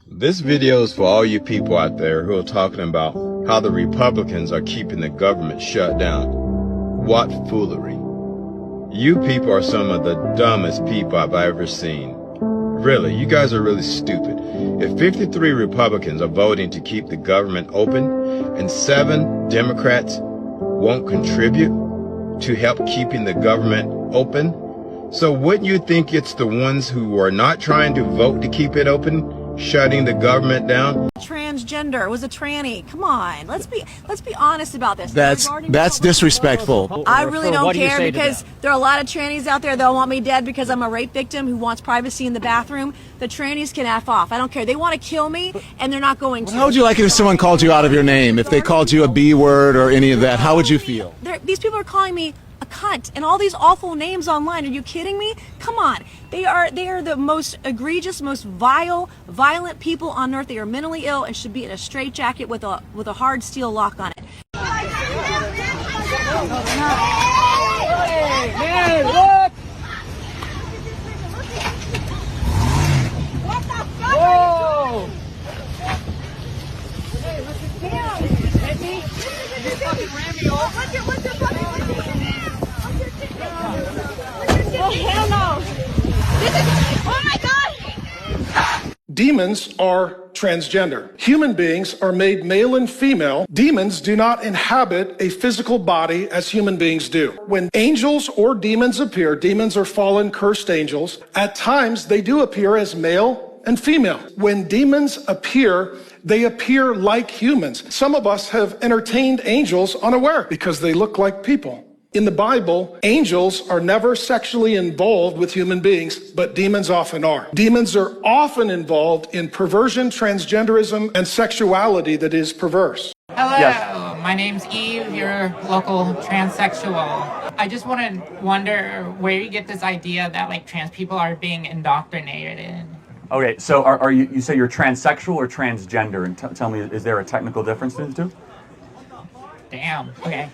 This video is for all you people out there who are talking about how the Republicans are keeping the government shut down. What foolery. You people are some of the dumbest people I've ever seen. Really, you guys are really stupid. If 53 Republicans are voting to keep the government open and 7 Democrats won't contribute to help keeping the government open, so wouldn't you think it's the ones who are not trying to vote to keep it open shutting the government down? Transgender, it was a tranny. Come on, let's be honest about this. That's disrespectful. I really don't care because there are a lot of trannies out there that want me dead because I'm a rape victim who wants privacy in the bathroom. The trannies can F off. I don't care. They want to kill me and they're not going to. How would you like it if someone called you out of your name? If they called you a B word or any of that, how would you feel? These people are calling me a cunt and all these awful names online. Are you kidding me? Come on. They are the most egregious, most vile, violent people on earth. They are mentally ill and should be in a straitjacket with a hard steel lock on it. Hey, look! What the fuck? Whoa! Hey, listen, get out! Hit me? You fucking ran me off. What's your fucking Oh, hell no! Oh my God! Demons are transgender. Human beings are made male and female. Demons do not inhabit a physical body as human beings do. When angels or demons appear, demons are fallen, cursed angels. At times, they do appear as male and female. When demons appear, they appear like humans. Some of us have entertained angels unaware because they look like people. In the Bible, angels are never sexually involved with human beings, but demons often are. Demons are often involved in perversion, transgenderism, and sexuality that is perverse. Hello, Yes. My name's Eve, your local transsexual. I just wonder where you get this idea that like trans people are being indoctrinated. Okay, so are you say you're transsexual or transgender? And tell me, is there a technical difference between the two? Damn, okay.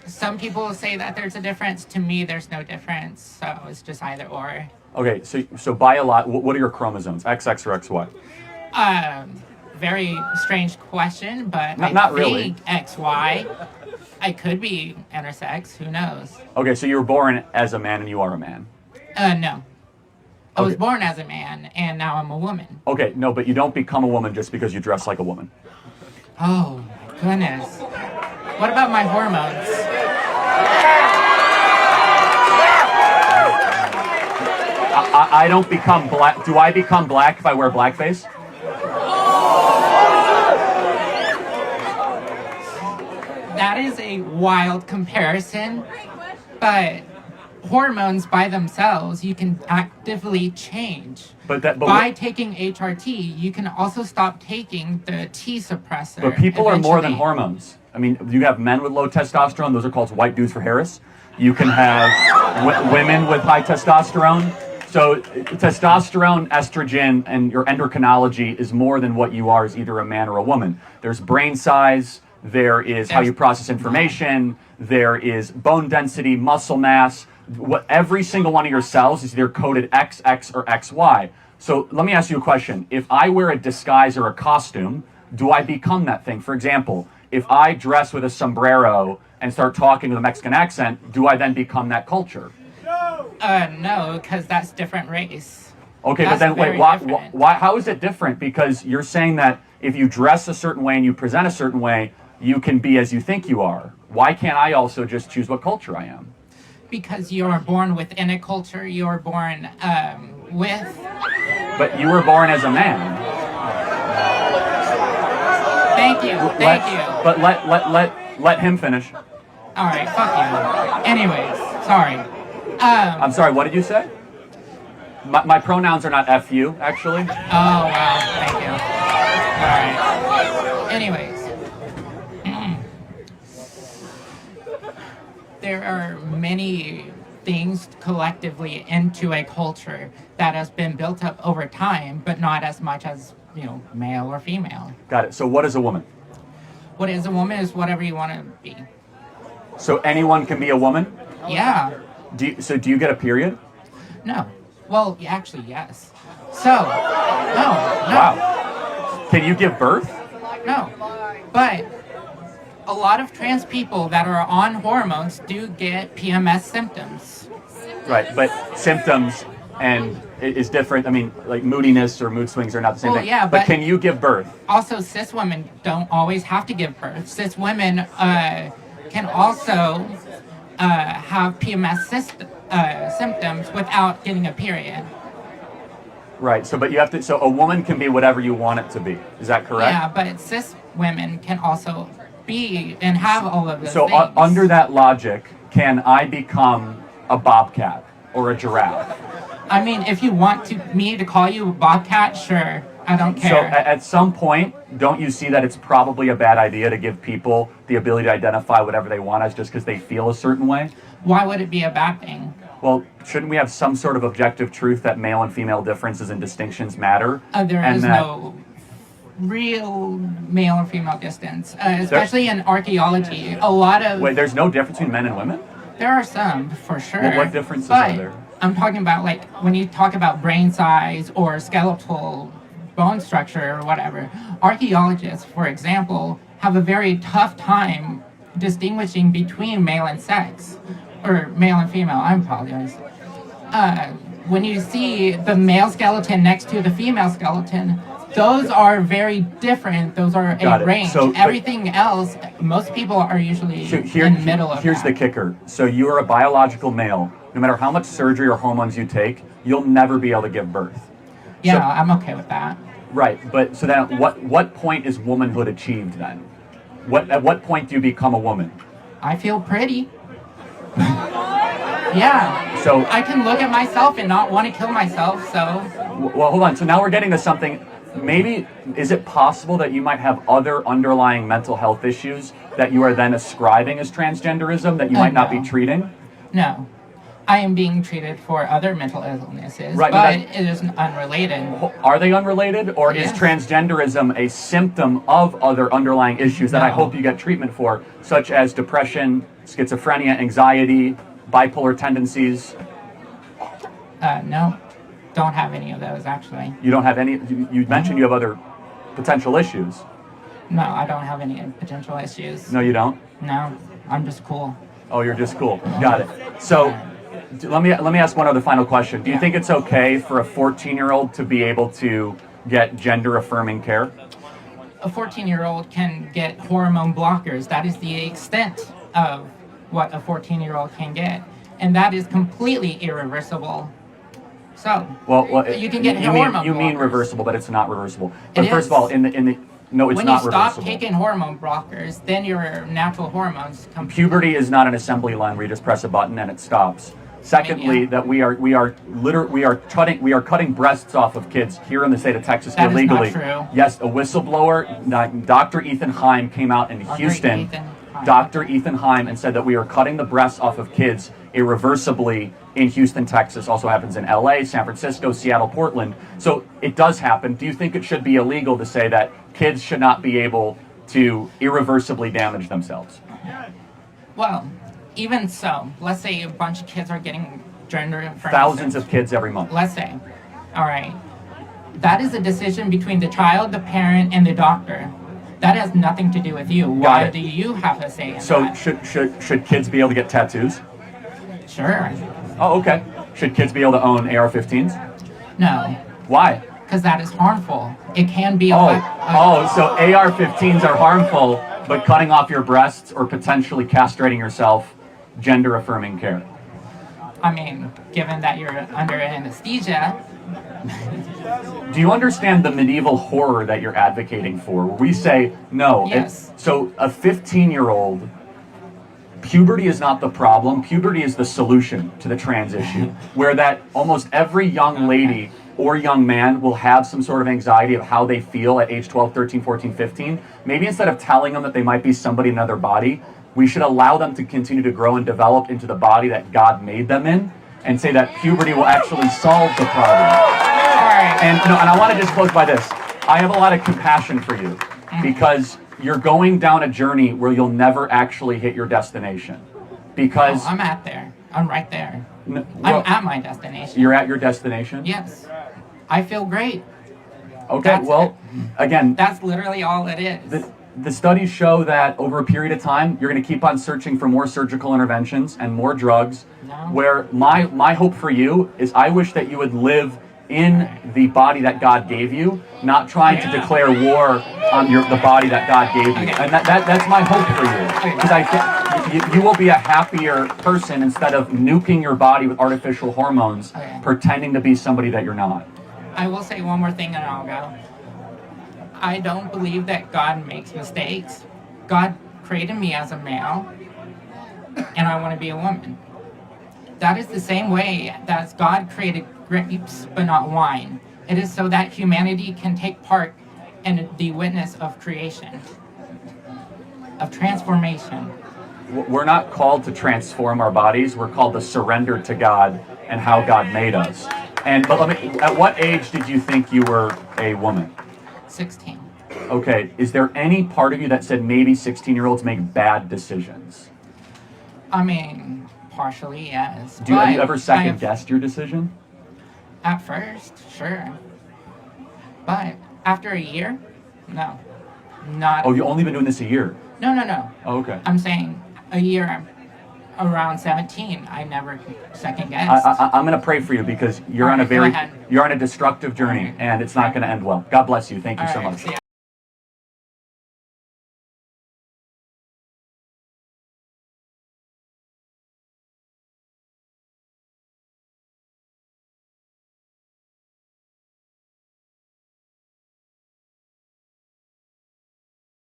Some people say that there's a difference. To me, there's no difference, so it's just either or. Okay, so by a lot, what are your chromosomes, XX or XY? Very strange question, but Not I really. think XY. I could be intersex, who knows? Okay, so you were born as a man and you are a man. No. I was Okay. born as a man, and now I'm a woman. Okay, no, but you don't become a woman just because you dress like a woman. Oh, my goodness. What about my hormones? I don't become black. Do I become black if I wear blackface? That is a wild comparison, but hormones by themselves you can actively change. By taking HRT, you can also stop taking the T suppressor. But people are more than eventually. hormones. I mean, you have men with low testosterone. Those are called white dudes for Harris. You can have women with high testosterone. So testosterone, estrogen, and your endocrinology is more than what you are as either a man or a woman. There's brain size. There is how you process information. There is bone density, muscle mass. Every single one of your cells is either coded XX or XY. So let me ask you a question. If I wear a disguise or a costume, do I become that thing? For example, if I dress with a sombrero and start talking with a Mexican accent, do I then become that culture? No, because that's different race. Okay, That's but then wait, very different. why? How is it different? Because you're saying that if you dress a certain way and you present a certain way, you can be as you think you are. Why can't I also just choose what culture I am? Because you're born within a culture, you're born with... But you were born as a man. Thank you. But let him finish. All right, fuck you. Anyways, sorry. I'm sorry, what did you say? My pronouns are not F you, actually. Oh, wow, thank you. All right. Anyways. There are many things collectively into a culture that has been built up over time, but not as much as, male or female. Got it. So what is a woman? What is a woman is whatever you want to be. So anyone can be a woman? Yeah. Do you get a period? No. Well, actually, yes. So So, no. Wow. Can you give birth? No. But a lot of trans people that are on hormones do get PMS symptoms. Right, but symptoms and is different. I mean, like moodiness or mood swings are not the same Well, thing. yeah, but but- can you give birth? Also, cis women don't always have to give birth. Cis women can also have PMS symptoms without getting a period. Right. So, but you have to. So, a woman can be whatever you want it to be. Is that correct? Yeah, but cis women can also be and have all of those So, things. under that logic, can I become a bobcat or a giraffe? I mean, if you want me to call you a bobcat, sure. I don't care. So, at some point, don't you see that it's probably a bad idea to give people the ability to identify whatever they want as just because they feel a certain way? Why would it be a bad thing? Well, shouldn't we have some sort of objective truth that male and female differences and distinctions matter? There and is that- no real male or female distance, especially in archaeology. A lot of Wait, there's no difference between men and women? there are some for sure. Well, what differences but are there? I'm talking about like when you talk about brain size or skeletal bone structure or whatever. Archaeologists, for example, have a very tough time distinguishing between male and sex, or male and female. I apologize. When you see the male skeleton next to the female skeleton, those are very different. Those are Got a it. range. So, but- Everything else, most people are usually in the middle of Here's that. the kicker. So you are a biological male. No matter how much surgery or hormones you take, you'll never be able to give birth. Yeah, So- I'm okay with that. Right. But so then what point is womanhood achieved then? At what point do you become a woman? I feel pretty. Yeah. So I can look at myself and not want to kill myself, so well, hold on. So now we're getting to something. Maybe is it possible that you might have other underlying mental health issues that you are then ascribing as transgenderism that you might not be No. treating? no. I am being treated for other mental illnesses, Right, but but it is unrelated. Are they unrelated, or is Yes. transgenderism a symptom of other underlying issues that I No. hope you get treatment for, such as depression, schizophrenia, anxiety, bipolar tendencies? No, don't have any of those actually. You don't have any. You mentioned you have other potential issues. No, I don't have any potential issues. No, you don't. No, I'm just cool. Oh, you're just cool. Got it. So, let me ask one other final question. Do you think it's okay for a 14-year-old to be able to get gender-affirming care? A 14-year-old can get hormone blockers. That is the extent of what a 14-year-old can get, and that is completely irreversible. So, Well, you can get you hormone mean blockers. reversible, but it's not reversible. But It first is. of all, in the no, it's when not you stop reversible. taking hormone blockers, then your natural hormones come. Puberty is not an assembly line where you just press a button and it stops. Secondly, Yeah. that we are cutting breasts off of kids here in the state of Texas That is not illegally. true. Yes, a whistleblower, Dr. Ethan Heim, came out in Houston. Ethan Heim. Dr. Ethan Heim, and said that we are cutting the breasts off of kids irreversibly in Houston, Texas. Also happens in LA, San Francisco, Seattle, Portland. So it does happen. Do you think it should be illegal to say that kids should not be able to irreversibly damage themselves? Well, even so, let's say a bunch of kids are getting gender affirming. Thousands of kids every month. Let's say, all right, that is a decision between the child, the parent, and the doctor. That has nothing to do with you. Why it. do you have a say in So that? should kids be able to get tattoos? Sure. Oh, okay. Should kids be able to own AR-15s? No, Why? because that is harmful. It can be a So AR-15s are harmful, but cutting off your breasts or potentially castrating yourself, gender-affirming care. I mean, given that you're under anesthesia, Do you understand the medieval horror that you're advocating for? Where we say, no. Yes. So a 15-year-old, puberty is not the problem. Puberty is the solution to the trans issue. Where that almost every young lady or young man will have some sort of anxiety of how they feel at age 12, 13, 14, 15. Maybe instead of telling them that they might be somebody in another body, we should allow them to continue to grow and develop into the body that God made them in, and say that puberty will actually solve the problem. all right. And I want to just close by this. I have a lot of compassion for you because you're going down a journey where you'll never actually hit your destination. Because I'm at there. I'm right there. well, I'm at my destination. you're at your destination. Yes. I feel great. Okay, That's well, again, That's literally all it is. the studies show that over a period of time, you're going to keep on searching for more surgical interventions and more drugs. No. Where my hope for you is I wish that you would live in the body that God gave you, not trying to declare war on the body that God gave you. Okay. And that's my hope for you. Because I think you will be a happier person instead of nuking your body with artificial hormones, pretending to be somebody that you're not. I will say one more thing and I'll go. I don't believe that God makes mistakes. God created me as a male, and I want to be a woman. That is the same way that God created grapes but not wine. It is so that humanity can take part in the witness of creation, of transformation. We're not called to transform our bodies. We're called to surrender to God and how God made us. But at what age did you think you were a woman? 16. Okay, is there any part of you that said maybe 16-year-olds make bad decisions? I mean, partially, yes. Have you ever second-guessed your decision? At first, sure. But after a year, no. Not. Oh, you've only been doing this a year? No. Oh, okay. I'm saying a year around 17, I never second-guessed. I'm going to pray for you because you're on a All right, go ahead. you're on a destructive journey and it's not going to end well. God bless you. Thank you so much. See ya.